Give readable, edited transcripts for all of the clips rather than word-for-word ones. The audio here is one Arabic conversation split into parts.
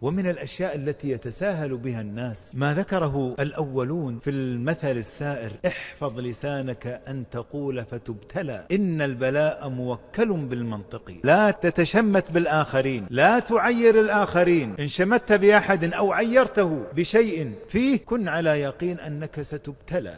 ومن الأشياء التي يتساهل بها الناس ما ذكره الأولون في المثل السائر: احفظ لسانك أن تقول فتبتلى، إن البلاء موكل بالمنطق. لا تتشمت بالآخرين، لا تعير الآخرين. إن شمت بأحد أو عيرته بشيء فيه كن على يقين أنك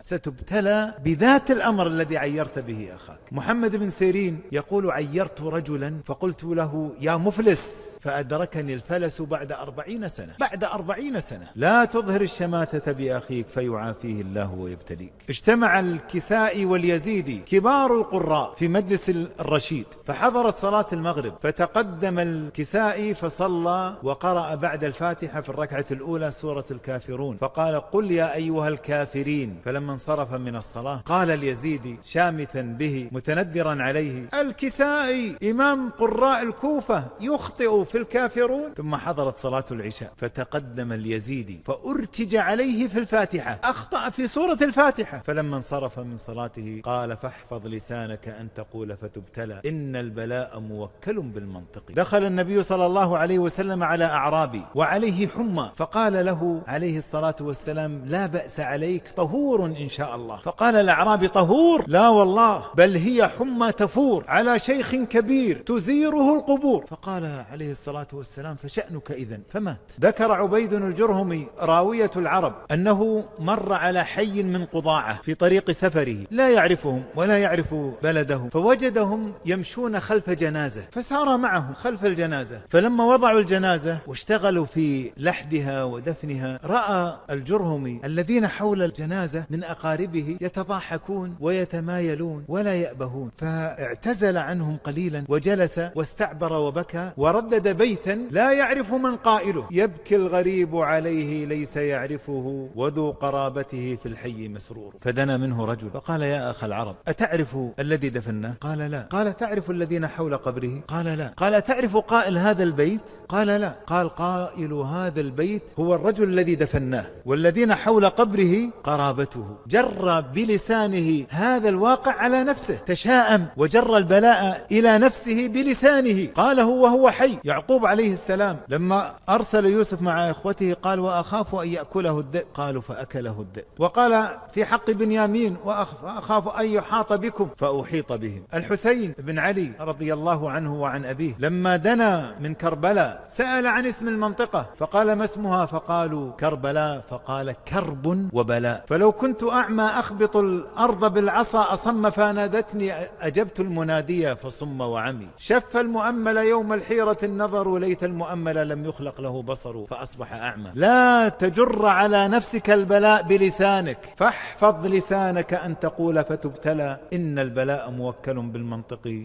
ستبتلى بذات الأمر الذي عيرت به أخاك. محمد بن سيرين يقول: عيرت رجلا فقلت له يا مفلس، فأدركني الفلس بعد 40 سنة. بعد 40 سنة. لا تظهر الشماتة بأخيك فيعافيه الله ويبتليك. اجتمع الكسائي واليزيدي كبار القراء في مجلس الرشيد، فحضرت صلاة المغرب، فتقدم الكسائي فصلى وقرأ بعد الفاتحة في الركعة الأولى سورة الكافرون، فقال: قل يا أيها الكافرين. فلما انصرف من الصلاة قال اليزيدي شامتا به متندرا عليه: الكسائي إمام قراء الكوفة يخطئ في الكافرون. ثم حضرت صلاة العشاء، فتقدم اليزيدي فأرتج عليه في الفاتحة، أخطأ في سورة الفاتحة. فلما انصرف من صلاته قال: فاحفظ لسانك أن تقول فتبتلى، إن البلاء موكل بالمنطق. دخل النبي صلى الله عليه وسلم على أعرابي وعليه حمى، فقال له عليه الصلاة والسلام: لا بأس عليك، طهور إن شاء الله. فقال الأعرابي: طهور؟ لا والله، بل هي حمى تفور على شيخ كبير تزيره القبور. فقال عليه الصلاة والسلام: فشأنك إذن؟ فمات. ذكر عبيد الجرهمي راوية العرب أنه مر على حي من قضاعة في طريق سفره، لا يعرفهم ولا يعرف بلدهم، فوجدهم يمشون خلف جنازة، فسار معهم خلف الجنازة. فلما وضعوا الجنازة واشتغلوا في لحدها ودفنها، رأى الجرهمي الذين حول الجنازة من أقاربه يتضاحكون ويتمايلون ولا يأبهون، فاعتزل عنهم قليلا وجلس واستعبر وبكى وردد بيتا لا يعرف من قائله: يبكي الغريب عليه ليس يعرفه، وذو قرابته في الحي مسرور. فدنا منه رجل فقال: يا أخ العرب، أتعرف الذي دفناه؟ قال: لا. قال: تعرف الذين حول قبره؟ قال: لا. قال: أتعرف قائل هذا البيت؟ قال: لا. قال: قائل هذا البيت هو الرجل الذي دفناه، والذين حول قبره قرابته. جر بلسانه هذا الواقع على نفسه، تشاءم وجر البلاء إلى نفسه بلسانه، قاله وهو حي. يعقوب عليه السلام لما أرسل يوسف مع إخوته قال: وأخاف أن يأكله الذئب، قالوا فأكله الذئب. وقال في حق بنيامين: وأخاف أن يحاط بكم فأحيط بهم. الحسين بن علي رضي الله عنه وعن أبيه لما دنا من كربلاء سأل عن اسم المنطقة، فقال: ما اسمها؟ فقالوا: كربلاء. فقال: كرب وبلاء، فلو كنت أعمى أخبط الأرض بالعصا أصم فنادتني أجبت المنادية فصم وعمي. شف المؤمل يوم الحيرة النظر، ليت المؤمل لم يخلق له بصر فأصبح أعمى. لا تجر على نفسك البلاء بلسانك، فاحفظ لسانك أن تقول فتبتلى، إن البلاء موكل بالمنطق.